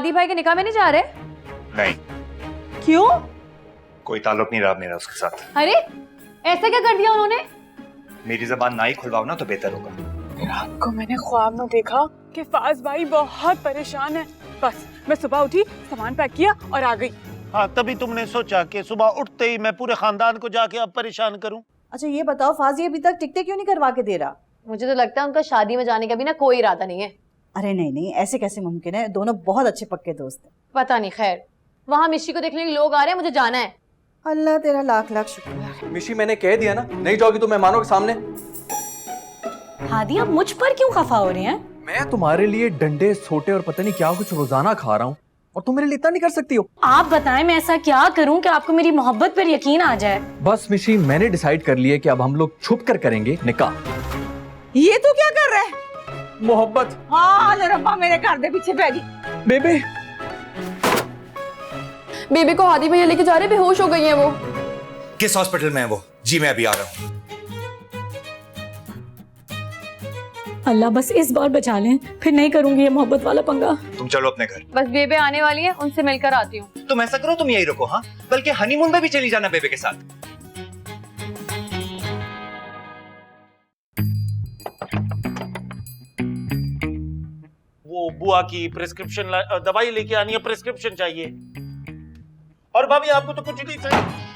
हादी भाई के निकाह में नहीं जा रहे? नहीं। क्यों? कोई ताल्लुक नहीं रहा मेरा उसके साथ। अरे ऐसा क्या कर दिया उन्होंने? मेरी जबान ना ही खुलवाओ ना तो बेहतर होगा। रात को मैंने ख्वाब में देखा कि फाज भाई बहुत परेशान है। बस मैं सुबह उठी, सामान पैक किया और आ गई। हाँ, तभी तुमने सोचा कि सुबह उठते ही मैं पूरे खानदान को जाके अब परेशान करूं। अच्छा ये बताओ, फाजी अभी तक टिकटें क्यों नहीं करवा के दे रहा? मुझे तो लगता है उनका शादी में जाने का भी ना कोई इरादा नहीं है। अरे नहीं नहीं, ऐसे कैसे मुमकिन है? दोनों बहुत अच्छे पक्के दोस्त हैं। पता नहीं, खैर वहाँ मिशी को देखने के लिए लोग आ रहे हैं, मुझे जाना है। अल्लाह तेरा लाख लाख शुक्र है। मिशी मैंने कह दिया ना, नहीं जाओगी तो मेहमानों के सामने। हादी आप मुझ पर क्यों खफा हो रहे हैं? मैं तुम्हारे लिए डंडे सोटे और पता नहीं क्या कुछ रोजाना खा रहा हूँ और तुम मेरे लिए इतना नहीं कर सकती हो। आप बताएं मैं ऐसा क्या करूं कि आपको मेरी मोहब्बत पर यकीन आ जाए? बस मिशी, मैंने डिसाइड कर लिया कि अब हम लोग छुप कर करेंगे निकाह। ये तू क्या कर रहा है? मोहब्बत। हाँ रब्बा, मेरे घर दे पीछे पै गई। बेबे बेबी को हादी भैया लेके जा रहे, बेहोश हो गई है वो। किस हॉस्पिटल में है वो? जी मैं अभी आ रहा हूँ। अल्लाह बस इस बार बचा लें, फिर नहीं करूंगी ये मोहब्बत वाला पंगा। तुम चलो अपने घर। बस बेबे आने वाली है, उनसे मिलकर आती हूँ। तुम ऐसा करो, तुम यही रुको। हाँ, बल्कि हनीमून में भी चली जाना बेबे के साथ। वो बुआ की प्रिस्क्रिप्शन दवाई लेके आनी है, प्रिस्क्रिप्शन चाहिए। और भाभी आपको तो कुछ नहीं चाहिए।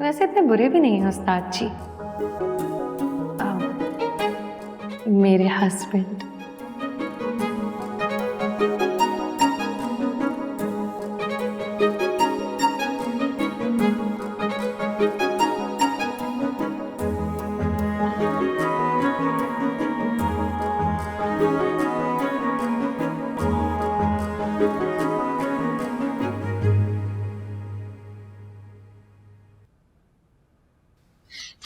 वैसे इतने बुरे भी नहीं हैं उस्ताद जी। मेरे हस्बैंड।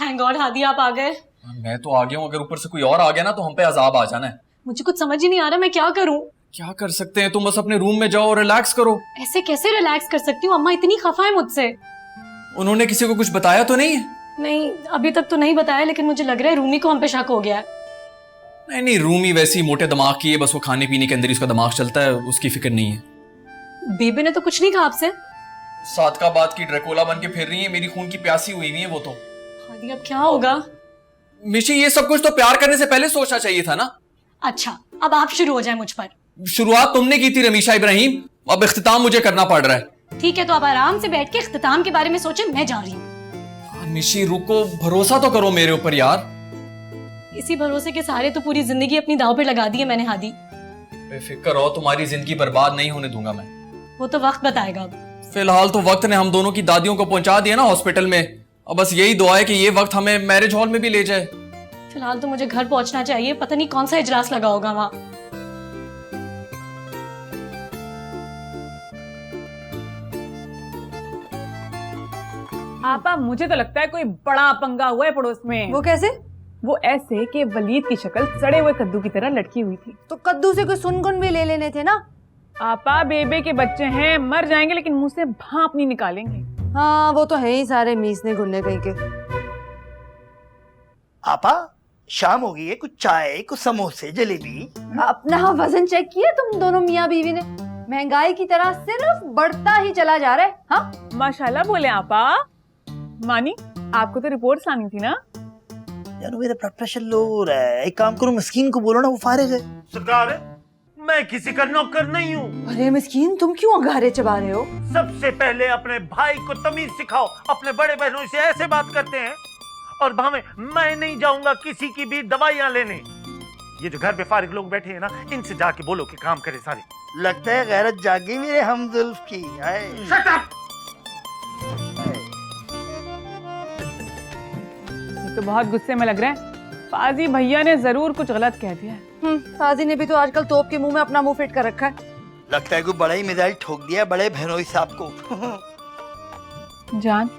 थैंक गॉड हादी आप आ गए। मैं तो आ गया हूँ, अगर ऊपर से कोई और आ गया ना तो हम पे अजाब आ जाना है। मुझे कुछ समझ ही नहीं आ रहा, मैं क्या करूं? क्या कर सकते हैं, तुम बस अपने रूम में जाओ और रिलैक्स करो। ऐसे कैसे रिलैक्स कर सकती हूँ? अम्मा इतनी खफा है मुझसे। उन्होंने किसी को कुछ बताया तो नहीं है? नहीं अभी तक तो नहीं बताया, लेकिन मुझे लग रहा है रूमी को हम पे शक हो गया है। नहीं नहीं, रूमी वैसी मोटे दिमाग की है, बस वो खाने पीने के अंदर ही उसका दिमाग चलता है, उसकी फिक्र नहीं है। बेबी ने तो कुछ नहीं कहा आपसे? सादका बात की ड्रैकुला बन के फिर रही है, मेरी खून की प्यासी हुई है वो तो। हादी अब क्या होगा? मिशी, ये सब कुछ तो प्यार करने से पहले सोचना चाहिए था ना। अच्छा अब आप शुरू हो जाए मुझ पर। शुरुआत तुमने की थी रमीशा इब्राहिम, अब इख्तिताम मुझे करना पड़ रहा है। ठीक है तो अब आराम से बैठ के इख्तिताम के बारे में सोचें, मैं जा रही हूँ। मिशी रुको, भरोसा तो करो मेरे ऊपर यार। इसी भरोसे के सहारे तो पूरी जिंदगी अपनी दांव पे लगा दी है मैंने हादी। बेफिक्र रहो, तुम्हारी जिंदगी बर्बाद नहीं होने दूंगा मैं। वो तो वक्त बताएगा। अब फिलहाल तो वक्त ने हम दोनों की दादियों को पहुंचा दिया ना हॉस्पिटल में, अब बस यही दुआ है कि ये वक्त हमें मैरिज हॉल में भी ले जाए। फिलहाल तो मुझे घर पहुंचना चाहिए, पता नहीं कौन सा इजलास लगा होगा वहाँ। आपा मुझे तो लगता है कोई बड़ा पंगा हुआ है पड़ोस में। वो कैसे? वो ऐसे कि वलीद की शक्ल सड़े हुए कद्दू की तरह लटकी हुई थी। तो कद्दू से कोई सुनगुन भी ले लेने थे ना। आपा बेबे के बच्चे हैं, मर जाएंगे लेकिन मुंह से भाप नहीं निकालेंगे। हाँ वो तो है ही, सारे मीसने गुन्ने कहीं के। आपा शाम हो गई है, कुछ चाय, कुछ समोसे, जलेबी। अपना वजन चेक किया तुम दोनों मियाँ बीवी ने? महंगाई की तरह सिर्फ बढ़ता ही चला जा रहा है। हाँ माशाल्लाह बोले आपा। मानी आपको तो रिपोर्ट्स लानी थी ना। यार मेरा ब्लड प्रेशर लो हो रहा है, एक काम करो मस्कीन को बोलो ना, वो फारिग है। सरकार, मैं किसी का नौकर नहीं हूँ। अरे मिस्कीन, तुम क्यों अंगारे चबा रहे हो? सबसे पहले अपने भाई को तमीज सिखाओ, अपने बड़े बहनों से ऐसे बात करते हैं। और भावे मैं नहीं जाऊंगा किसी की भी दवाइयां लेने। ये जो घर पे फारिग लोग बैठे हैं ना, इनसे जाके बोलो कि काम करे सारे। लगता है गैरत जागी मेरे हमजुल्फ की। Shut up! मुझे तो बहुत गुस्से में लग रहा है। फाजी भैया ने जरूर कुछ गलत कह दिया है। फाजी ने भी तो आजकल तोप के मुंह में अपना मुंह फिट कर रखा है। लगता है कोई बड़ा ही मिसाइल ठोक दिया बड़े बहनोई साहब को। जान,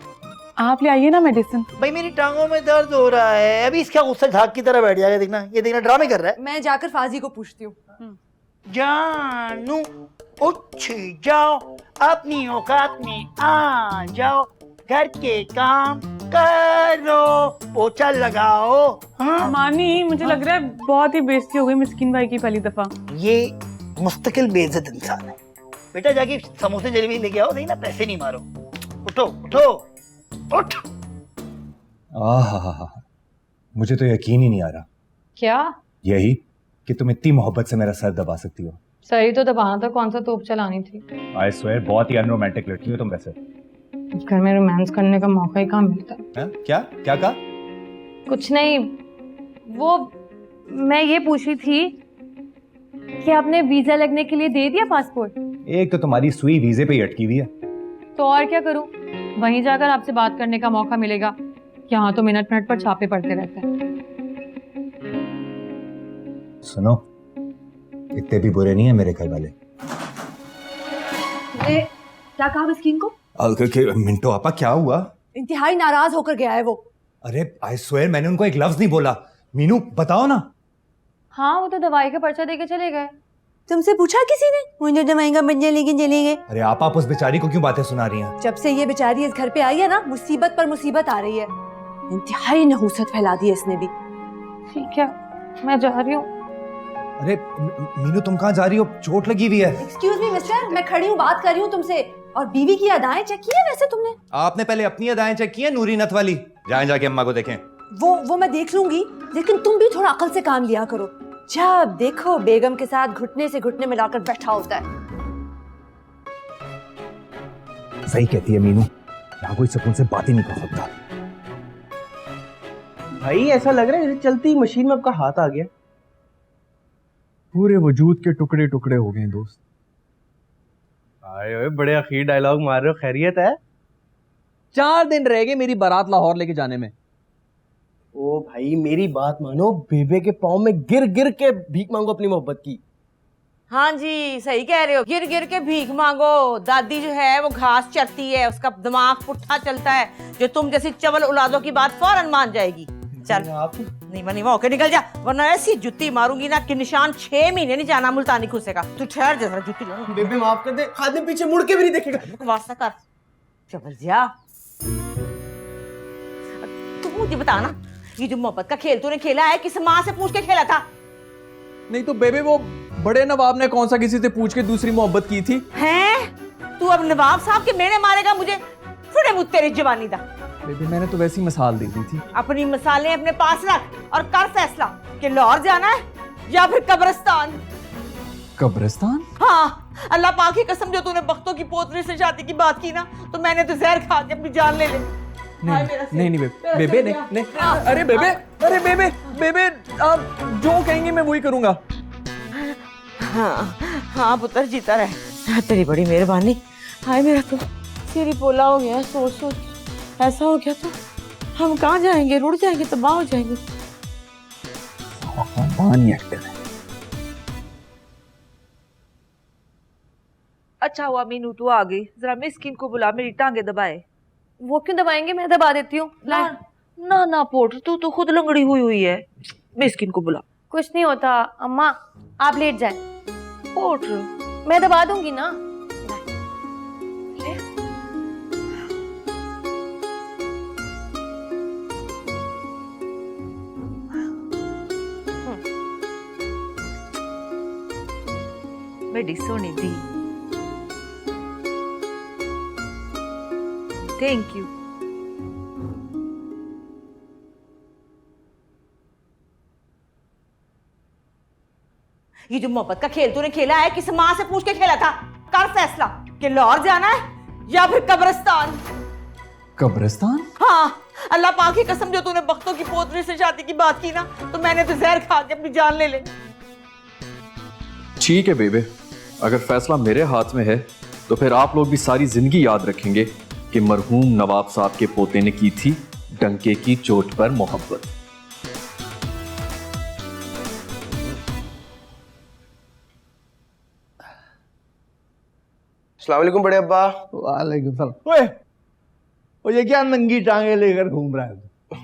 आप ले आइए ना मेडिसिन। भाई मेरी टांगों में दर्द हो रहा है, अभी इसका गुस्सा झाग की तरह बैठ जाएगा। देखना, ये देखना ड्रामे कर रहा है। मैं जाकर फाजी को पूछती हूँ। जानू उठ जाओ, अपनी औकात में आ जाओ, घर के काम करो, पोछा लगाओ। हाँ? मानी, मुझे लग रहा है बहुत ही बेइज्जती हो गई मिस्किन भाई की पहली दफा। ये मुस्तकिल बेइज्जत इंसान है। बेटा जाके समोसे जलेबी लेके आओ, नहीं ना पैसे नहीं मारो। उठो उठो उठ। आहा, मुझे तो यकीन ही नहीं आ रहा। क्या? यही कि तुम इतनी मोहब्बत से मेरा सर दबा सकती हो। सही तो दबाना था, कौन सा तोप चलानी थी। आई स्वेयर बहुत ही अनरोमांटिक लड़की हो तुम वैसे। घर में रोमांस करने का मौका ही कहाँ मिलता है। क्या क्या कहा? कुछ नहीं, वो मैं ये पूछ रही थी कि आपने वीजा लगने के लिए दे दिया पासपोर्ट? एक तो तुम्हारी सुई वीजे पे ही अटकी हुई है। तो और क्या करूं, वहीं जाकर आपसे बात करने का मौका मिलेगा। यहाँ तो मिनट मिनट पर छापे पड़ते रहते हैं। सुनो, इतने भी बुरे नहीं है मेरे घर वाले। क्या कहा मिस्किन को? मिंटो आपा क्या हुआ? इंतहाई नाराज होकर गया है वो। अरे आई स्वेयर मैंने उनको एक लफ्ज नहीं बोला। मीनू बताओ ना। हाँ, वो तो दवाई का पर्चा देके चले गए। तुमसे पूछा किसी ने? मुझे दवाई का बंजे लेके चले गए। अरे आप उस बेचारी को क्यों बातें सुना रही हैं? जब से ये बेचारी इस घर पे आई है ना, मुसीबत पर मुसीबत आ रही है। इंतहाई नहूसत फैला दी है इसने भी। ठीक है, मैं जा रही हूँ। अरे मीनू तुम कहाँ जा रही हो? चोट लगी हुई है। एक्सक्यूज मी मिस्टर, मैं खड़ी हूँ, बात कर रही हूँ तुमसे। और बीवी की अदाएं चेक की है वैसे तुमने? आपने पहले अपनी अदाएं चेक की है नूरी नथ वाली? जाएं जाके अम्मा को देखें। वो मैं देख लूंगी, लेकिन तुम भी थोड़ा अकल से काम लिया करो। जब देखो बेगम के साथ घुटने से घुटने मिलाकर बैठा होता है। सही कहती है मीनू, यहाँ कोई सुकून से बात ही नहीं कर सकता। भाई ऐसा लग रहा है चलती मशीन में आपका हाथ आ गया। पूरे वजूद के टुकड़े टुकड़े हो गए दोस्त। आए ओए, बड़े अखीर डायलॉग मार रहे हो, खैरियत है? 4 दिन रह गए मेरी बारात लाहौर लेके जाने में। ओ भाई मेरी बात मानो, बेबे के पाँव में गिर गिर के भीख मांगो अपनी मोहब्बत की। हाँ जी, सही कह रहे हो, गिर गिर के भीख मांगो। दादी जो है वो घास चरती है, उसका दिमाग पुट्ठा चलता है, जो तुम जैसी चवल औलादों की बात फौरन मान जाएगी। चल नहीं मनी मौके निकल जा, वरना ऐसी जुत्ती मारूंगी ना कि निशान 6 महीने नहीं जाना मुल्तानी खुसेगा। तू ठहर जा, जुत्ती लो। बेबे माफ कर दे, खादे पीछे मुड़ के भी नहीं देखेगा। वास्ता कर, चवल जा। तू मुझे बता ना, ये जो मोहब्बत का खेल तूने खेला है किस माँ से पूछ के खेला था? नहीं तो बेबे वो बड़े नवाब ने कौन सा किसी से पूछ के दूसरी मोहब्बत की थी? हैं? तू अब नवाब साहब के मेरे मारेगा मुझे? फुड़े मुझ तेरी जवानी दा। बेबे मैंने तो वैसी मिसाल दे दी थी। अपनी मिसालें अपने पास रख और कर फैसला कि लाहौर जाना है या फिर कब्रिस्तान। कब्रिस्तान? हाँ, अल्लाह पाक की कसम, जो तूने बख्तों की पोतरी से शादी की बात की ना, तो मैंने तो जहर खा के अपनी जान ले ली। नहीं बेबे नहीं। अरे बेबे आप जो कहेंगे मैं वही करूंगा। हाँ पुत्र, जीता रहे, तेरी बड़ी मेहरबानी। हाय मेरा तो सिर ही पोला हो गया, सोच ऐसा हो गया तो हम कहाँ जाएंगे, रुड़ जाएंगे, तबाह हो जाएंगे। अच्छा हुआ मीनू तू आ गई, जरा मिस्किन को बुला, मेरी टांगे दबाए। वो क्यों दबाएंगे, मैं दबा देती हूँ। ना पोटर, तू तो खुद लंगड़ी हुई है। मिस्किन को बुला। कुछ नहीं होता अम्मा, आप लेट जाए। पोटर मैं दबा दूंगी ना। बड़ी सोनी दी, थैंक यू। ये जो मोहब्बत का खेल तूने खेला है किस माँ से पूछ के खेला था? कर फैसला कि लाहौर जाना है या फिर कब्रिस्तान। कब्रिस्तान? हाँ, अल्लाह पाक की कसम, जो तूने बख्तों की पोतरी से शादी की बात की ना, तो मैंने तो जहर खा के अपनी जान ले ली। ठीक है बेबे, अगर फैसला मेरे हाथ में है तो फिर आप लोग भी सारी जिंदगी याद रखेंगे कि मरहूम नवाब साहब के पोते ने की थी डंके की चोट पर मोहब्बत। अस्सलाम वालेकुम बड़े अब्बा। वालेकुम सलाम। ओए ये क्या नंगी टांगे लेकर घूम रहा है?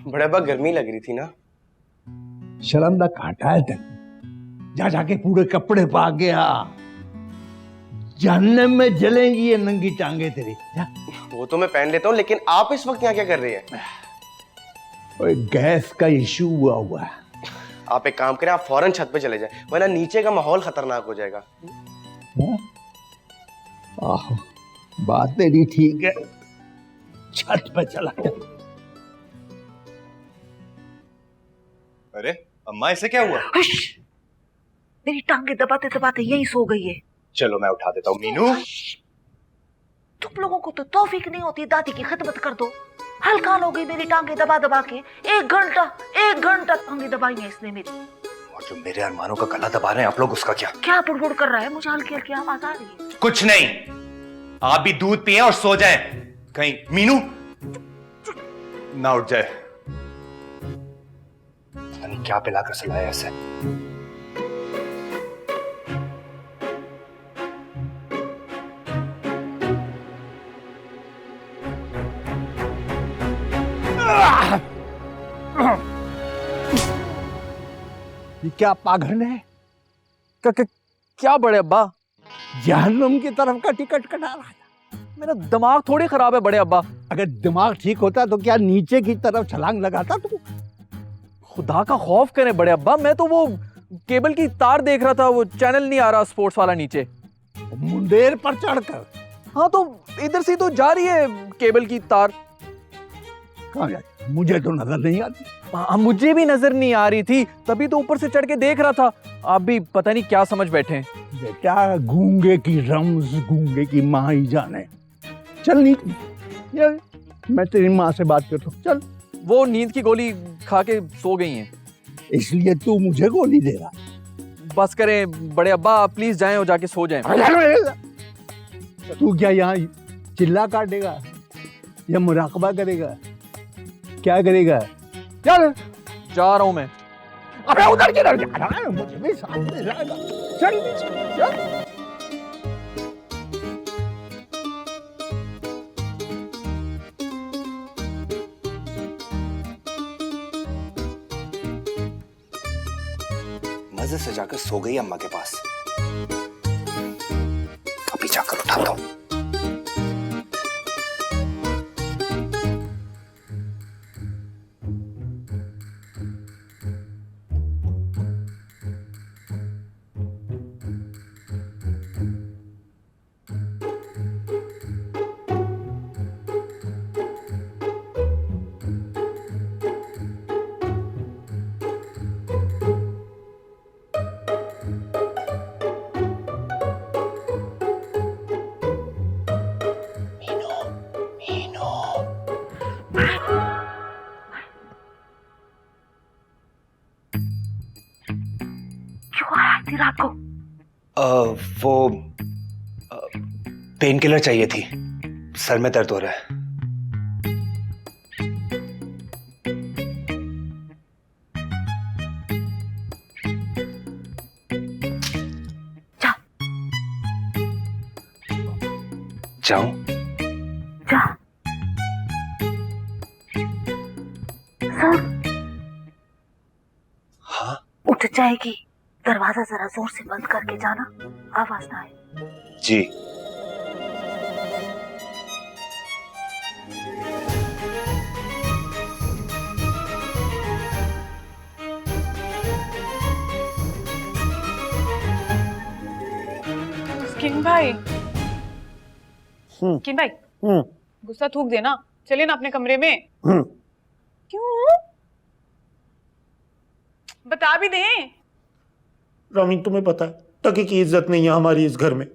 बड़े अब्बा गर्मी लग रही थी ना। शर्म दा घाटा है तेरे, जा जाके पूरे कपड़े पा के आ, जहन्नम में जलेंगी ये नंगी टांगे तेरी। जा। वो तो मैं पहन लेता हूँ, लेकिन आप इस वक्त यहाँ क्या कर रही हैं? ओए गैस का इशू हुआ है। आप एक काम करें, आप फौरन छत पे चले जाएं, वरना नीचे का माहौल खतरनाक हो जाएगा। आहो, बात तेरी ठीक है, छत पे चला जा। अरे अम्मा, इसे क्या हुआ? मेरी टांगे दबाते दबाते यही सो गई है। चलो मैं उठा देता हूँ। मीनू, तुम लोगों को तो तौफीक नहीं होती दादी की खिदमत कर दो। हल्कान हो गई मेरी टांगे दबा दबा के। एक घंटा टांगे दबाई है इसने मेरी। और जो मेरे अरमानों का गला दबा रहे हैं आप लोग, उसका क्या? क्या बुड़बुड़ कर रहा है? मुझे हल्की हल्की आवाज आ रही है। कुछ नहीं, आप भी दूध पिए और सो जाएं। कहीं मीनू ना उठ जाए। पता नहीं क्या पिलाकर सुलाया ऐसे। ये क्या पागल है? क्या बड़े अब्बा? जहन्नुम की तरफ का टिकट कटा रहा था। मेरा दिमाग थोड़ी खराब है बड़े अब्बा। अगर दिमाग ठीक होता तो क्या नीचे की तरफ छलांग लगाता तू? खुदा का खौफ करें बड़े अब्बा, मैं तो वो केबल की तार देख रहा था, वो चैनल नहीं आ रहा स्पोर्ट्स वाला नीचे। मुंडेर पर चढ़कर? हाँ तो इधर से तो जा रही है केबल की तार। कहाँ जाती? मुझे तो नजर नहीं आती। मुझे भी नजर नहीं आ रही थी, तभी तो ऊपर से चढ़ के देख रहा था। आप भी पता नहीं क्या समझ बैठे हैं। बेटा, गूंगे की रमज गूंगे की माँ ही जाने। चल नीचे, यार मैं तेरी माँ से बात करता हूँ। चल। वो नींद की गोली खा के सो गई हैं। इसलिए तू मुझे गोली दे रहा? बस करें बड़े अब्बा, आप प्लीज जाएं और जाके सो जाएं। तू क्या यहाँ चिल्ला काटेगा या मुराकबा करेगा? क्या करेगा? चल। जा रहा हूं मैं। अबे उधर किधर जा रहा है? मुझे भी साथ में जाएगा। चल चल। मजे से जाकर सो गई अम्मा के पास। अभी जाकर उठाता हूँ। रात को वो पेन किलर चाहिए थी, सर में दर्द हो रहा है। जाऊं? जा। सर। हाँ? उठ जाएगी, दरवाजा जरा जोर से बंद करके जाना, आवाज ना आए। जी। किंग भाई, किंग भाई, गुस्सा थूक देना, चलिए ना अपने कमरे में। क्यों? बता भी दें। रामीन, तुम्हें पता है टकी की इज्जत नहीं है हमारी इस घर में।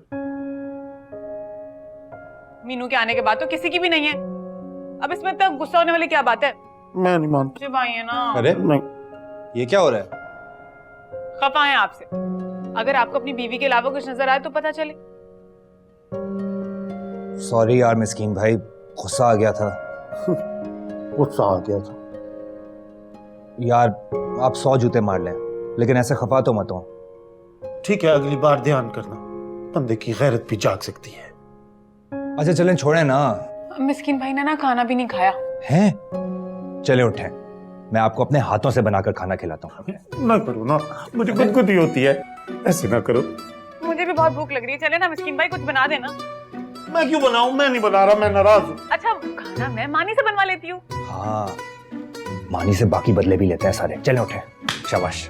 मीनू के आने के बाद तो किसी की भी नहीं है। अब इसमें तक गुस्सा होने वाली क्या बात है? मैं नहीं मानता। मुझे भाई है ना। अरे नहीं, ये क्या हो रहा है? खफा है आपसे। अगर आपको अपनी बीवी के अलावा कुछ नजर आए तो पता चले। सॉरी यार मिस्कीन भाई, गुस्सा आ गया था। गुस्सा आ गया था। यार आप 100 जूते मार लें, लेकिन ऐसे खफा तो मत हो। ठीक है, अगली बार ध्यान करना, बंदे की गैरत भी जाग सकती है। अच्छा चलें, छोड़ें ना। मिस्किन भाई ने ना खाना भी नहीं खाया हैं? चले उठें, मैं आपको अपने हाथों से बनाकर खाना खिलाता हूँ। ना करो ना, मुझे गुदगुदी होती है, ऐसे ना करो। मुझे भी बहुत भूख लग रही है, चले ना मिस्किन भाई कुछ बना देना। मैं क्यों बनाऊं? मैं नहीं बना रहा, मैं नाराज हूँ। अच्छा खाना मैं मानी से बनवा लेती हूँ। हाँ, मानी से बाकी बदले भी लेते हैं सारे। चले उठें, शाबाश।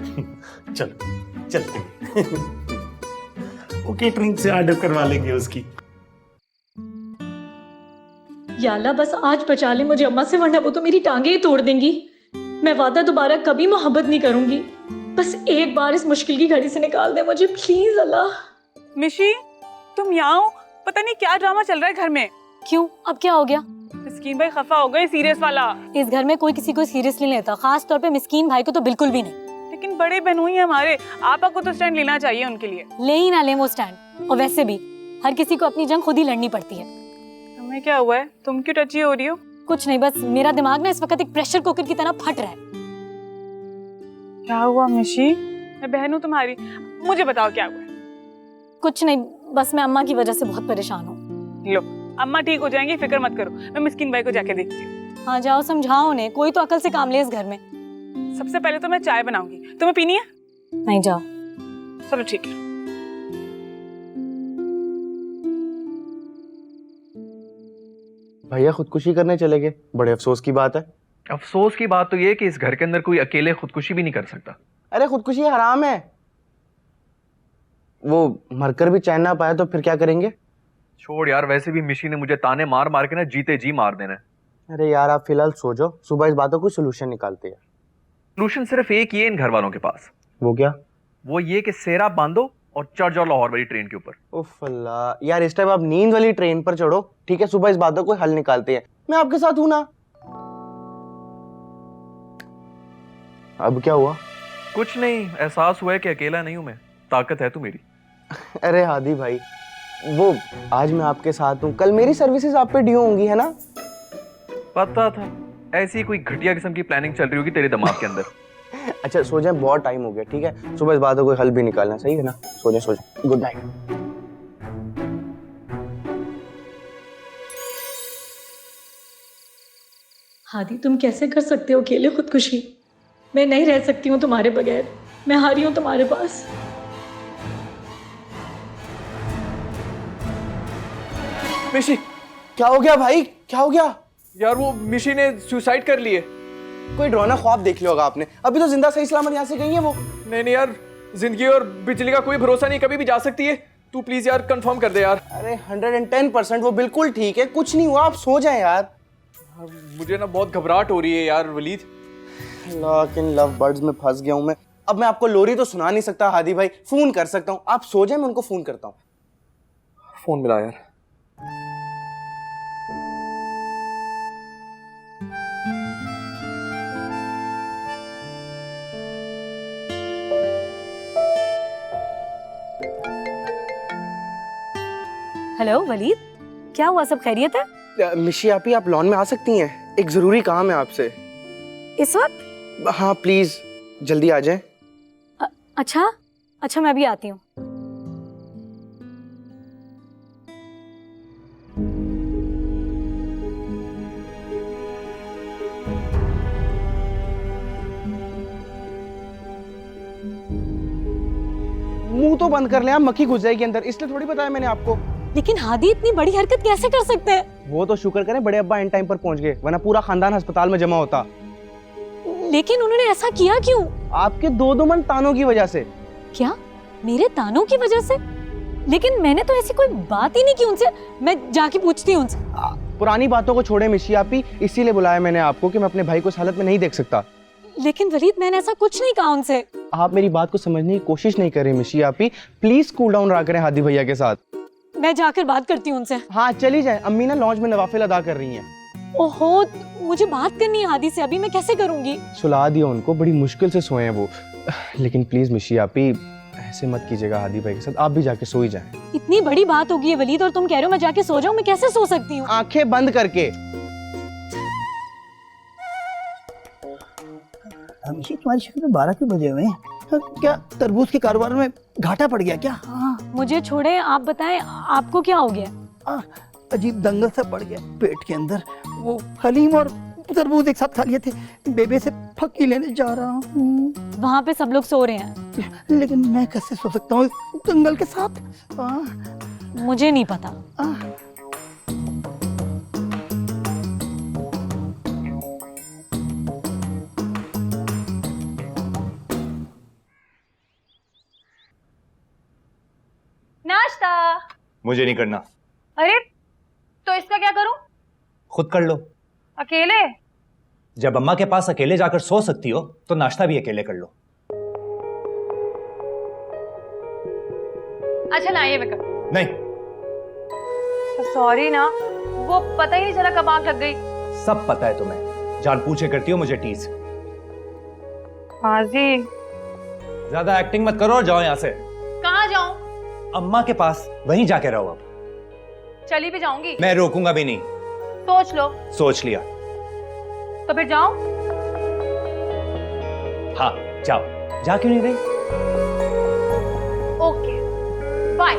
चलो चलते हैं। वो केटरिंग से ऑर्डर करवा लेंगे उसकी। या अल्लाह बस आज बचा ले मुझे अम्मा से, वरना वो तो मेरी टांगे ही तोड़ देंगी। मैं वादा दोबारा कभी मोहब्बत नहीं करूंगी। बस एक बार इस मुश्किल की घड़ी से निकाल दे मुझे प्लीज अल्लाह। मिशी तुम यहाँ हो, पता नहीं क्या ड्रामा चल रहा है घर में। क्यों, अब क्या हो गया? मिस्कीन भाई खफा हो गए, सीरियस वाला। इस घर में कोई किसी को सीरियसली नहीं लेता, खास तौर पे मिस्कीन भाई को तो बिल्कुल भी नहीं। लेकिन बड़े बहनोई हैं हमारे, आपा को तो स्टैंड लेना चाहिए उनके लिए। ले ही ना ले वो स्टैंड। और वैसे भी हर किसी को अपनी जंग खुद ही लड़नी पड़ती है। तुम्हें क्या हुआ है, तुम क्यों टची हो रही हो? कुछ नहीं, बस मेरा दिमाग ना इस वक्त एक प्रेशर कुकर की तरह फट रहा है। क्या हुआ मिशी? मैं बहन हूँ तुम्हारी, मुझे बताओ क्या हुआ है। कुछ नहीं, बस मैं अम्मा की वजह से बहुत परेशान हूँ। लो अम्मा ठीक हो जाएंगी, फिक्र मत करो। मैं मिस्किन भाई को जाके देखती हूँ। हाँ जाओ, समझाओ उन्हें, कोई तो अकल से काम ले इस घर में। सबसे पहले तो मैं चाय बनाऊंगी, तुम्हें पीनी है? नहीं, जाओ। चलो ठीक है। भैया खुदकुशी करने चले गए, बड़े अफसोस की बात है। अफसोस की बात तो ये कि इस घर के अंदर कोई अकेले खुदकुशी भी नहीं कर सकता। अरे खुदकुशी हराम है, वो मरकर भी चैन ना पाया तो फिर क्या करेंगे? छोड़ यार, वैसे भी मिशी ने मुझे ताने मार मार के ना जीते जी मार देना है। अरे यार आप फिलहाल सो जाओ, सुबह इस बातों को सोल्यूशन निकालते हैं। सोल्यूशन सिर्फ एक ही है इन घर वालों के पास। वो क्या? वो ये कि सेरा बांधो और चढ़ जाओ लाहौर वाली ट्रेन के ऊपर। उफ अल्लाह यार, इस टाइम आप नींद वाली ट्रेन पर चढ़ो, ठीक है? सुबह इस बातों को हल निकालते हैं, मैं आपके साथ हूं ना। अब क्या हुआ? कुछ नहीं, एहसास हुआ है कि अकेला नहीं हूं मैं, ताकत है तू मेरी। अरे हादी भाई, वो आज मैं आपके साथ हूँ, कल मेरी सर्विसेज आप पे ड्यू होंगी, है ना? पता था, ऐसी कोई घटिया किस्म की प्लानिंग चल रही होगी तेरे दिमाग के अंदर। अच्छा सो जाए, बहुत टाइम हो गया, ठीक है? सुबह इस बातों को हल भी निकालना, सही है ना? सो जाए, गुड नाइट। हादी तुम कैसे कर सकते हो अकेले खुदकुशी? मैं नहीं रह सकती हूँ तुम्हारे बगैर, मैं हारी हूँ तुम्हारे पास। मिशी, क्या हो गया भाई, क्या हो गया? यार वो मिशी ने सुसाइड कर ली है। कोई डरावना ख्वाब देख लिया होगा आपने, अभी तो जिंदा सही सलामत यहाँ से गई है वो। नहीं यार, जिंदगी और बिजली का कोई भरोसा नहीं, कभी भी जा सकती है। तू प्लीज यार कंफर्म कर दे यार। अरे 110% वो बिल्कुल ठीक है, कुछ नहीं हुआ, आप सो जाएं यार। मुझे ना बहुत घबराहट हो रही है यार वलीद। लेकिन लव बर्ड्स में फंस गया हूँ मैं। अब मैं आपको लोरी तो सुना नहीं सकता हादी भाई, फोन कर सकता हूँ, आप सो जाए, मैं उनको फोन करता हूँ। फोन मिला यार। हेलो वलीद, क्या हुआ, सब खैरियत है? मिशी आप लॉन में आ सकती हैं, एक जरूरी काम है आपसे। इस वक्त? हाँ प्लीज जल्दी आ जाएं। अच्छा मैं भी आती हूँ। मुंह तो बंद कर ले, आप मक्खी घुस जाएगी अंदर, इसलिए थोड़ी बताया मैंने आपको। लेकिन हादी इतनी बड़ी हरकत कैसे कर सकते हैं? वो तो शुक्र करें बड़े अब्बा इन टाइम पर पहुंच गए, वरना पूरा खानदान अस्पताल में जमा होता। लेकिन उन्होंने ऐसा किया क्यों? आपके दो मन तानों की वजह से। क्या, मेरे तानों की वजह से? लेकिन मैंने तो ऐसी कोई बात ही नहीं की उनसे, मैं जाके पूछती हूँ उनसे। पुरानी बातों को छोड़े मिशी आपी, इसीलिए बुलाया मैंने आपको कि मैं अपने भाई को इस हालत में नहीं देख सकता। लेकिन वलीद मैंने ऐसा कुछ नहीं कहा उनसे। आप मेरी बात को समझने की कोशिश नहीं कर रहे मिशी आपी, प्लीज कूल डाउन रहा करें हादी भैया के साथ। मैं जाकर बात करती हूँ उनसे। हाँ चली जाए, अम्मी ना लॉन्च में नवाफिल अदा कर रही हैं। ओहो, मुझे बात करनी है हादी से, अभी मैं कैसे करूंगी? सुला दिया उनको, बड़ी मुश्किल से सोए हैं वो। लेकिन प्लीज मिशी आपी ऐसे मत कीजिएगा हादी भाई के साथ, आप भी जाके सो ही जाएं। इतनी बड़ी बात होगी है वलीद, और तुम कह रहे हो मैं जाके सो जाऊं? मैं कैसे सो सकती हूँ? आंखें बंद करके। हमेशा तुम्हारी शक्ल में 12 क्यों बजे हुए हैं? क्या तरबूज के कारोबार में घाटा पड़ गया क्या? हाँ। मुझे छोड़े, आप बताएं आपको क्या हो गया? अजीब दंगल सा पड़ गया पेट के अंदर। वो हलीम और तरबूज एक साथ खा लिए थे। बेबे से फक्की लेने जा रहा हूँ। वहाँ पे सब लोग सो रहे हैं, लेकिन मैं कैसे सो सकता हूँ इस दंगल के साथ? मुझे नहीं पता। नाश्ता। मुझे नहीं करना। अरे तो इसका क्या करूं? खुद कर लो। अकेले? जब अम्मा के पास अकेले जाकर सो सकती हो तो नाश्ता भी अकेले कर लो। अच्छा लाइए मैं कर। नहीं। तो सॉरी ना, वो पता ही नहीं चला कब आंख लग गई। सब पता है तुम्हें, जान पूछे करती हो मुझे टीज। हाजी। ज्यादा एक्टिंग मत करो और जाओ यहाँ से। कहाँ जाऊं? अम्मा के पास, वहीं जाके रहो। अब चली भी जाऊंगी। मैं रोकूंगा भी नहीं। सोच लो। सोच लिया। तो फिर जाओ। हाँ जाओ। जा क्यों नहीं रही? Okay bye.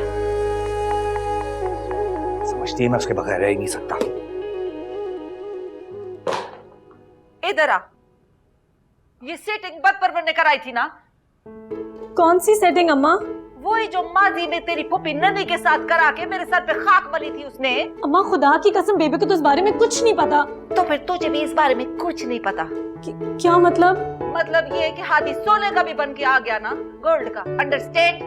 समझती है मैं उसके बगैर रह ही नहीं सकता। इधर आ। ये सेटिंग बदपर ने कराई थी ना? कौन सी सेटिंग अम्मा? वही जो माजी में तेरी पुप्पी नन्ही के साथ करा के मेरे सर पे खाक मली थी उसने। अम्मा खुदा की कसम, बेबे को तो इस बारे में कुछ नहीं पता। तो फिर तुझे भी इस बारे में कुछ नहीं पता? क्या मतलब? मतलब ये है कि हादी सोने का भी बन के आ गया ना, गोल्ड का, अंडरस्टैंड?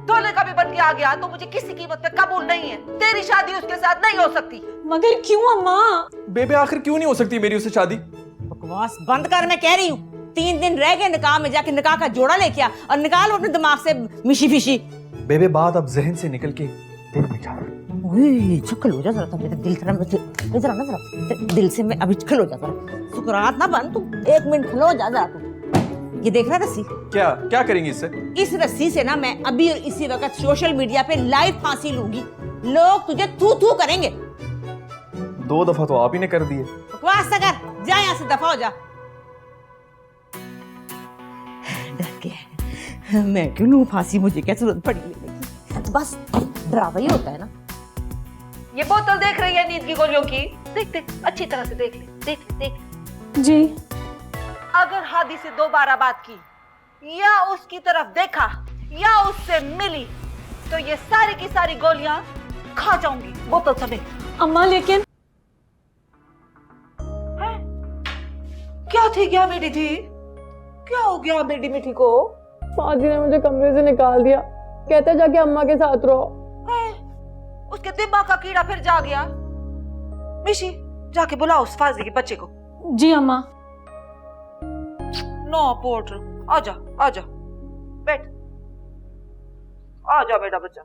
सोने का भी बन के आ गया तो मुझे किसी कीमत पे कबूल नहीं है। तेरी शादी उसके साथ नहीं हो सकती। मगर क्यों अम्मा? बेबे आखिर क्यों नहीं हो सकती मेरी उससे शादी? बकवास बंद कर, मैं कह रही हूँ। 3 दिन रह गए निकाह में, जाके निकाह का जोड़ा लेके आ और निकाल अपने दिमाग से मिशी फिशी। बेबे बात अब जहन से निकल के दिल में जा। चुकल हो जा जरा, तो मेरे दिल जरा ना जरा दिल से मैं अभी खलो जा जरा। सुकरात ना बन तू, 1 मिनट खलो जा जरा तू। ये देख रहा रस्सी? क्या क्या करेंगी इससे? इस रस्सी से ना मैं अभी और इसी वक्त सोशल मीडिया पे लाइव फांसी लूंगी। लोग तुझे थू थू करेंगे। 2 दफा तो आप ही ने कर दिए। बकवास ना कर, जा यहाँ से, दफा हो जा। डर के मैं क्यों लूं फांसी, मुझे क्या जरूरत पड़ी लेने की? बस ड्रामा ही होता है ना। ये बोतल देख रही है नींद की गोलियों की? देख देख अच्छी तरह से देख ले, देख देख। जी। अगर हादी से दोबारा बात की या उसकी तरफ देखा या उससे मिली तो ये सारी की सारी गोलियां खा जाऊंगी, बोतल समेत। अम्मा लेकिन क्या थी, क्या बेटी थी? क्या हो गया बेटी मिठी को? फाजी ने मुझे कमरे से निकाल दिया, कहते जाके अम्मा के साथ रहो। उसके दिमाग का कीड़ा फिर जा गया। मिशी जाके बुलाओ उस फाजी के बच्चे को। जी अम्मा। नो पोर्टर, आजा आजा, बैठ, आजा बेटा बच्चा।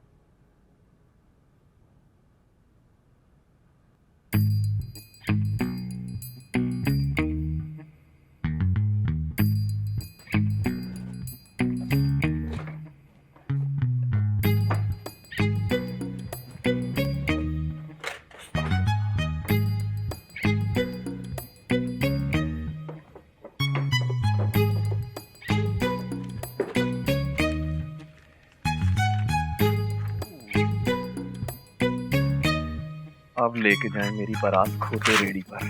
अब लेके जाए मेरी बारात खोते रेडी पर।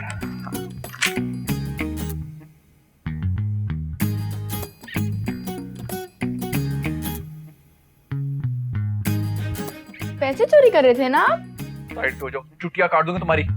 पैसे चोरी कर रहे थे ना आप? साइड पे हो जाओ, चुटिया काट दूंगा तुम्हारी।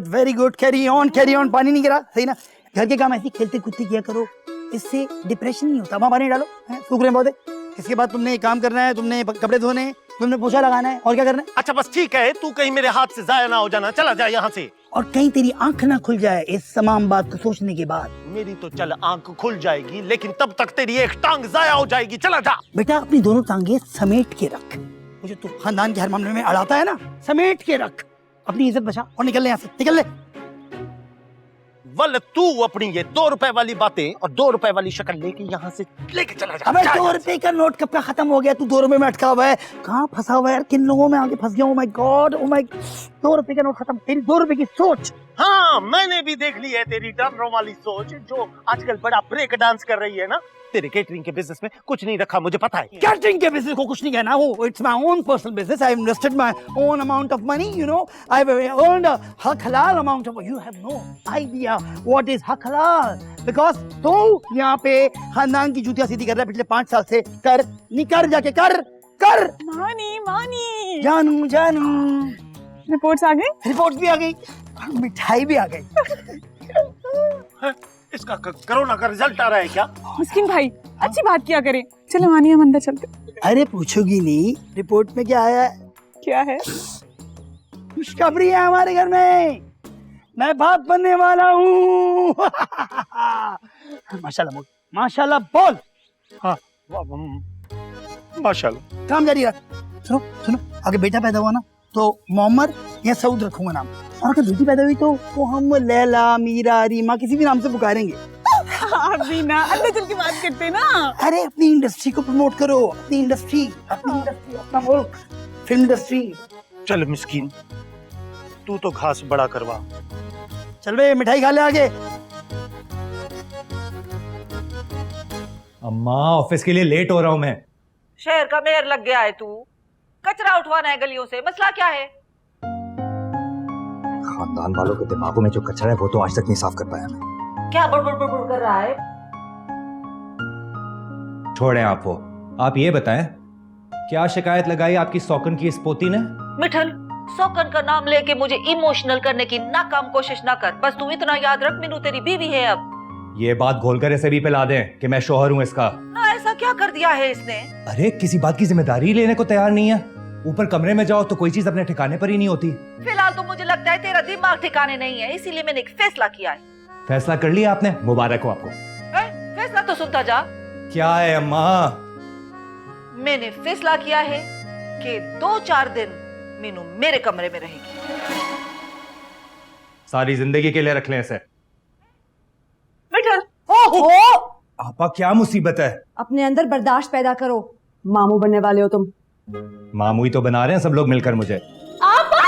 Very good, carry on. पानी नहीं गिरा, सही ना? घर के काम ऐसे खेलते कूदते किया करो, इससे डिप्रेशन नहीं होता। वहाँ पानी डालो, सूख रहे पौधे। इसके बाद तुमने एक काम करना है, तुमने कपड़े धोने हैं, तुमने पोछा लगाना है, और क्या करना है? अच्छा बस ठीक है, तू कहीं मेरे हाथ से जाया ना हो जाना, चला जा यहाँ से। और कहीं तेरी आंख ना खुल जाए इस तमाम बात को सोचने के बाद। मेरी तो चल आंख खुल जाएगी, लेकिन तब तक तेरी एक टांग जाया हो जाएगी, चला जा। बेटा अपनी दोनों टांगे समेट के रख। मुझे तू खानदान के हर मामले में अड़ाता है ना, समेट के रख। अपनी इज्जत बचा और निकल ले यहाँ से, निकल ले। वल तू अपनी ये 2 रुपए वाली बातें और 2 रुपए वाली शक्ल लेके यहाँ से लेके चला जा। अबे 2 रुपए का नोट कब का खत्म हो गया? तू 2 रुपए में अटका हुआ है। कहाँ फंसा हुआ है यार? किन लोगों में आगे फंस गया? Oh my God, oh my, 2 रुपए का नोट खत्म। तेरी 2 रुपए की सोच। हाँ, मैंने भी देख ली है तेरी डॉलरों वाली सोच, जो आजकल बड़ा ब्रेक डांस कर रही है ना। तेरे केटरिंग के बिजनेस में कुछ नहीं रखा, मुझे पता है। कैटरिंग के बिजनेस को कुछ नहीं कहना हो। It's my own personal business. I invested my own amount of money, you know. I have earned a हक हलाल amount of, you have no idea what is हक हलाल, बिकॉज़ तू यहाँ पे खानदान की जूतियां सीधी कर रहा है पिछले 5 साल से। कर, निकर जाके कर कर। मानी मानी जानू जानू। रिपोर्ट्स आ गई? रिपोर्ट भी आ गई और मिठाई भी आ गई। इसका कोरोना का रिजल्ट आ रहा है क्या? मिस्किन भाई, अच्छी बात किया करें। चलो मानी, हम अंदर चलते। अरे पूछोगी नहीं, रिपोर्ट में क्या आया है? क्या है? खुशखबरी है हमारे घर में, मैं बाप बनने वाला हूँ। माशाल्लाह बोल, माशाल्लाह बोल। हाँ, माशाल्लाह। काम जारी रख। सुनो सुनो, अगर बेटा पैदा हुआ ना तो मोहम्मद या सऊद रखूंगा नाम, और अगर बेटी पैदा हुई तो हम लैला, मीरा, रीमा किसी भी नाम से पुकारेंगे। अभी ना अंदर चल के बात करते ना। अरे अपनी इंडस्ट्री को प्रमोट करो, अपनी इंडस्ट्री, अपना मुल्क, फिल्म इंडस्ट्री। चल मिस्कीन, तू तो घास बड़ा करवा। चल बे, मिठाई खा ले आगे। अम्मा, ऑफिस के लिए लेट हो रहा हूं मैं। शहर का मेयर लग गया है तू, कचरा उठवाना है गलियों से, मसला क्या है? खानदान वालों के दिमागों में जो कचरा है वो तो आज तक नहीं साफ कर पाया मैं। क्या बड़बड़ बड़बड़ कर रहा है? छोड़ें आप वो, आप ये बताएं क्या शिकायत लगाई आपकी सौकन की इस पोती ने? मिठल, सौकन का नाम लेके मुझे इमोशनल करने की नाकाम कोशिश ना कर। बस तू इतना याद रख, मीनू तेरी बीवी है। अब ये बात घोलकर इसे भी पिला दें कि मैं शोहर हूं इसका। ना, ऐसा क्या कर दिया है इसने? अरे किसी बात की जिम्मेदारी लेने को तैयार नहीं है। ऊपर कमरे में जाओ तो कोई चीज अपने ठिकाने पर ही नहीं होती। फिलहाल तो मुझे लगता है तेरा दिमाग ठिकाने नहीं है, इसीलिए मैंने एक फैसला किया है। फैसला कर लिया आपने? मुबारक हो आपको। फैसला तो सुनता जा। क्या है अम्मा? मैंने फैसला किया है कि 2-4 दिन मीनू मेरे कमरे में रहेगी। सारी जिंदगी के लिए रख लें इसे। मिठल, ओहो, आपा क्या मुसीबत है? अपने अंदर बर्दाश्त पैदा करो। मामू बनने वाले हो तुम। मामू ही तो बना रहे हैं सब लोग मिलकर मुझे। आपा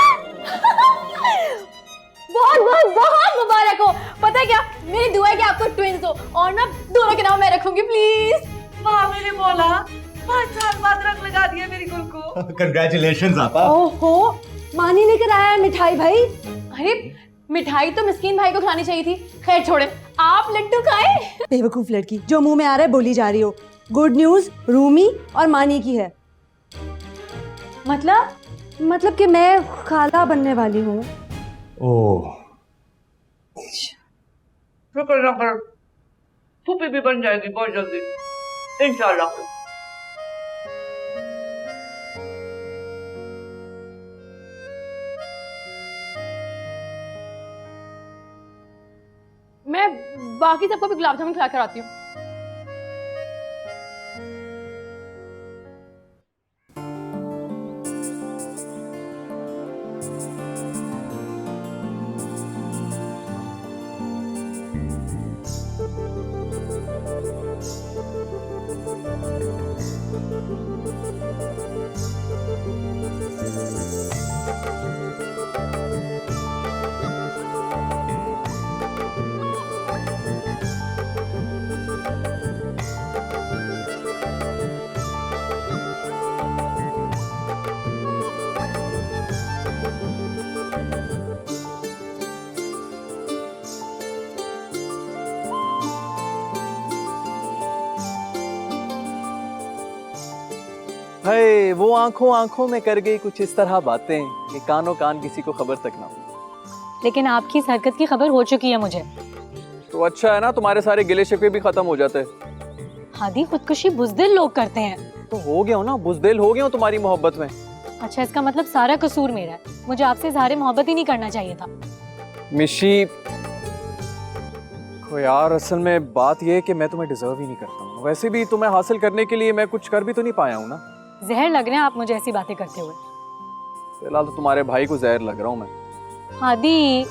बहुत बहुत बहुत मुबारक हो। पता है क्या, मेरी दुआ है कि आपको ट्विंस हो, और ना दोनों के नाम मैं रखूंगी प्लीज। वाह मेरे मौला, 5 साल बाद रंग लगा दिया मेरी गुल को। कंग्रेचुलेशंस आपा। ओहो, मानी लेकर आया है मिठाई भाई। अरे मिठाई तो मिस्कीन भाई को खिलानी चाहिए थी। खैर छोड़े, आप लड्डू खाए। बेवकूफ लड़की, जो मुंह में आ रहा है बोली जा रही हो। गुड न्यूज रूमी और मानी की है। मतलब कि मैं खाला बनने वाली हूँ। ओह, शुक्र ना कर, फूफी भी बन जाएगी बहुत जल्दी इंशाल्लाह। मैं बाकी सबको भी गुलाब जामुन खिला कर आती हूँ। हाय, वो आंखों आंखों में कर गई कुछ इस तरह बातें कि कानों कान किसी को खबर तक ना हो। लेकिन आपकी इस हरकत की खबर हो चुकी है मुझे। तो अच्छा है ना, तुम्हारे सारे गिले शिकवे भी खत्म हो जाते। हादी, खुदकुशी बुजदिल लोग करते हैं। तो हो गया हो ना, बुजदिल हो गया हो तुम्हारी मोहब्बत में। अच्छा, इसका मतलब सारा कसूर मेरा है। मुझे आपसे इजहार मोहब्बत ही नहीं करना चाहिए था। मिशी को यार, असल में बात यह है कि मैं तुम्हें डिजर्व ही नहीं करता हूँ। वैसे भी तुम्हें हासिल करने के लिए मैं कुछ कर भी तो नहीं पाया हूँ ना। जहर लग रहे हैं आप मुझे ऐसी बातें करते हुए। फिलहाल तो तुम्हारे भाई को जहर लग रहा हूँ मैं। हादी,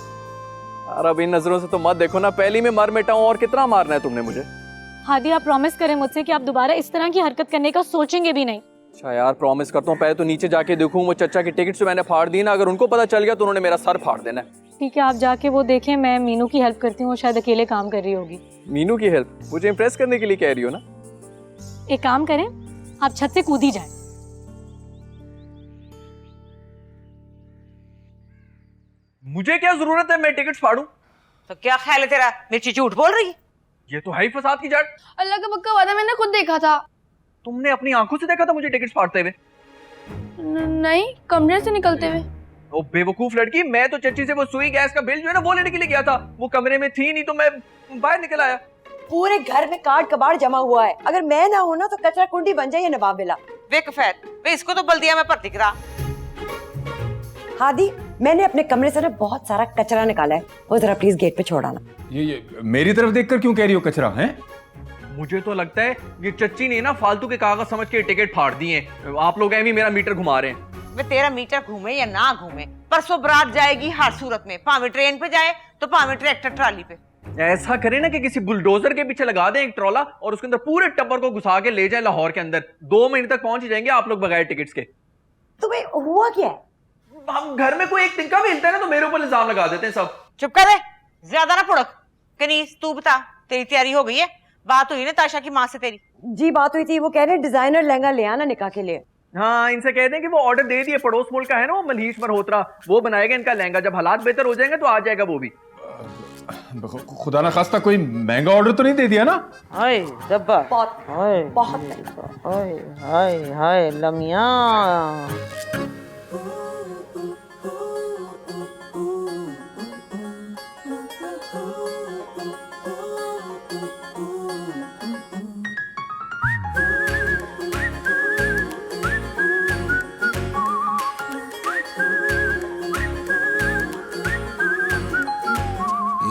यार अब इन नजरों से तो मत देखो ना, पहली में मर मिटा हूं और कितना मारना है तुमने मुझे। हादी आप प्रॉमिस करें मुझसे कि आप दोबारा इस तरह की हरकत करने का सोचेंगे भी नहीं। अच्छा यार प्रॉमिस करता हूँ, पहले तो नीचे जाके देखूं वो चचा की टिकट से मैंने फाड़ दी ना, अगर उनको पता चल गया तो उन्होंने मेरा सर फाड़ देना है। ठीक है आप जाके वो देखें, मैं मीनू की हेल्प करती हूँ, वो शायद अकेले काम कर रही होगी। मीनू की हेल्प? मुझे इम्प्रेस करने के लिए कह रही हो ना? एक काम करें, आप छत से कूद ही जाए। मुझे क्या जरूरत है मैं टिकट फाड़ूं? तो क्या ख्याल है तेरा, मिर्ची झूठ बोल रही है? ये तो है ही फसाद की जड़। अल्लाह का पक्का वादा, मैंने खुद देखा था। तुमने अपनी आंखों से देखा था मुझे टिकट फाड़ते हुए? नहीं, कमरे से निकलते हुए। ओ बेवकूफ लड़की, मैं तो चच्ची से वो सुई गैस का बिल जो है ना वो लेने के लिए गया था, वो कमरे में थी नहीं तो मैं बाहर निकल आया। पूरे घर में काट कबाड़ जमा हुआ है, अगर मैं ना हो ना तो कचरा कुंडी बन जाए ये नवाब विला। वे कफैत, वे इसको तो बल्दिया में भर्ती करा। हादी मैंने अपने कमरे से ना बहुत सारा कचरा निकाला है, वो जरा प्लीज गेट पे छोड़ आना। ये मेरी तरफ देखकर क्यों कह रही हो कचरा है? मुझे तो लगता है ये चच्ची ने ना फालतू के कागज समझ के टिकट फाड़ दिए, आप लोग ऐਵੇਂ मेरा मीटर घुमा रहे हैं। वे तेरा मीटर घूमे या ना घूमे, परसों बारात जाएगी हर सूरत में, भावे ट्रेन पे जाए तो भावे ट्रैक्टर ट्राली पे। ऐसा करें ना कि किसी बुलडोजर के पीछे लगा दें एक ट्रॉला और उसके अंदर पूरे टब्बर को घुसा के ले जाए लाहौर के अंदर, 2 महीने तक पहुंच ही जाएंगे आप लोग बगैर टिकट्स के। तुम्हें हुआ क्या है? हम घर में कोई एक तिनका भी हिलता है ना तो मेरे ऊपर इल्जाम लगा देते हैं सब। चुप कर रे, ज्यादा ना पुड़क। कनीस तू बता, तेरी तैयारी हो गई है? बात हुई ना ताशा की माँ से तेरी? जी बात हुई थी, वो कह रहे डिजाइनर लहंगा ले आना निकाह के लिए। हाँ इनसे कह दें कि वो ऑर्डर दे दिए, पड़ोस मुल्क का है ना वो मलहीश मल्होत्रा, वो बनाएगा इनका लहंगा, जब हालात बेहतर हो जाएंगे तो आ जाएगा वो भी। खुदा ना खास्ता कोई महंगा ऑर्डर तो नहीं दे दिया ना? हाय जब्बार, बहुत हाय हाय हाय लमिया।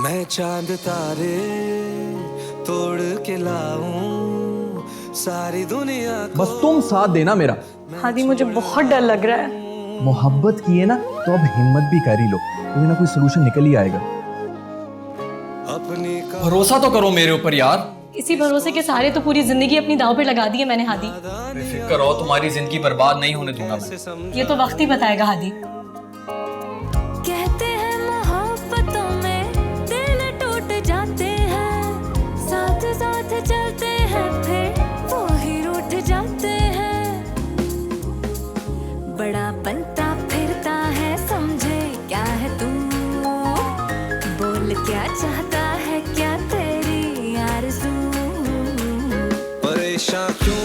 मैं चांद तारे तोड़ के लाऊं सारी दुनिया को। बस तुम साथ देना मेरा। हादी मुझे बहुत डर लग रहा है। मोहब्बत की है ना तो अब हिम्मत भी कर ही लो, कोई ना कोई सोल्यूशन निकल ही आएगा। भरोसा तो करो मेरे ऊपर यार। इसी भरोसे के सहारे तो पूरी जिंदगी अपनी दांव पे लगा दी है मैंने हादी। बेफिक्र रहो, तुम्हारी जिंदगी बर्बाद नहीं होने दूंगा मैं। ये तो वक्त ही बताएगा हादी। कहते हैं मोहब्बतों में दिल टूट जाते हैं, साथ साथ चलते हैं फिर वो ही रूठ जाते हैं। बड़ा बनता फिरता है समझे क्या है तू, बोल क्या चाहता है क्या तेरी आरज़ू। परेशान क्यों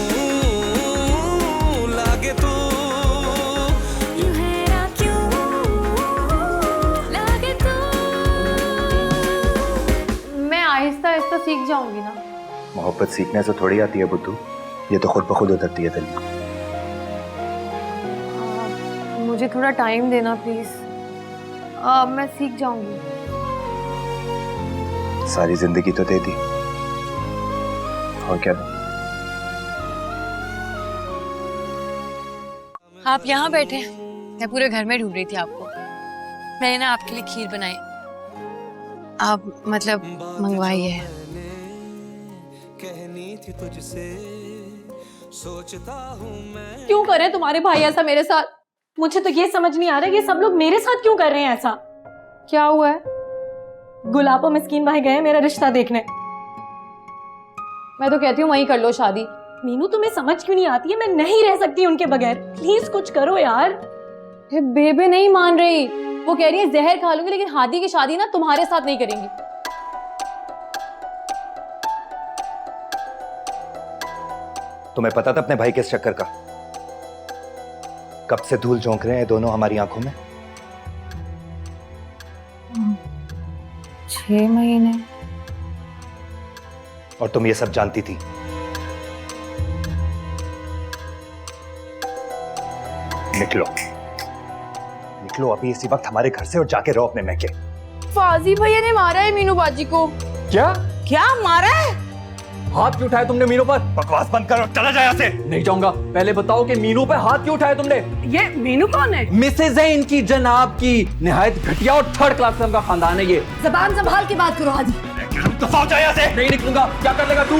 लागे तू, यूं हैरान क्यों लागे तू। मैं आहिस्ता आहिस्ता सीख जाऊंगी ना। मोहब्बत सीखने से थोड़ी आती है बुद्धू, ये तो खुद ब खुद उतरती है दिल। मुझे थोड़ा टाइम देना प्लीज, मैं सीख जाऊंगी। सारी जिंदगी तो दे दी, और क्या? आप यहाँ बैठे, मैं पूरे घर में ढूंढ रही थी आपको। मैंने ना आपके लिए खीर बनाई, आप मतलब मंगवाई है। कहनी थी तुझसे सोचता हूँ मैं। क्यों कर रहे हैं तुम्हारे भाई ऐसा मेरे साथ? मुझे तो ये समझ नहीं आ रहा कि सब लोग मेरे साथ क्यों कर रहे हैं ऐसा। क्या हुआ है? गुलाबो मिस्कीन भाई गए मेरा रिश्ता देखने। मैं तो कहती हूँ वहीं कर लो शादी। मीनू तुम्हें समझ क्यों नहीं आती है? मैं नहीं रह सकती उनके बगैर, प्लीज कुछ करो यार। बेबे नहीं मान रही, वो कह रही है जहर खा लूंगी लेकिन हादी की शादी ना तुम्हारे साथ नहीं करेंगी। तुम्हें पता था अपने भाई के इस चक्कर का? कब से धूल झोंक रहे हैं दोनों हमारी आंखों में। 6 महीने। और तुम ये सब जानती थी? निकलो निकलो अभी इसी वक्त हमारे घर से और जाके रहो अपने मैके। फाजी भैया ने मारा है मीनू बाजी को। क्या क्या मारा है? हाथ क्यों उठाया तुमने मीनू पर? बकवास बंद करो, चला जाए यहाँ से। नहीं जाऊंगा। पहले बताओ कि मीनू पे हाथ क्यों उठाया तुमने? ये मीनू कौन है? मिसेज है इनकी, जनाब की। निहायत घटिया और थर्ड क्लास किस्म का खानदान है ये। जबान संभाल के बात करो हादी। दफा हो जाए यहाँ से। नहीं निकलूंगा। क्या कर लेगा तू?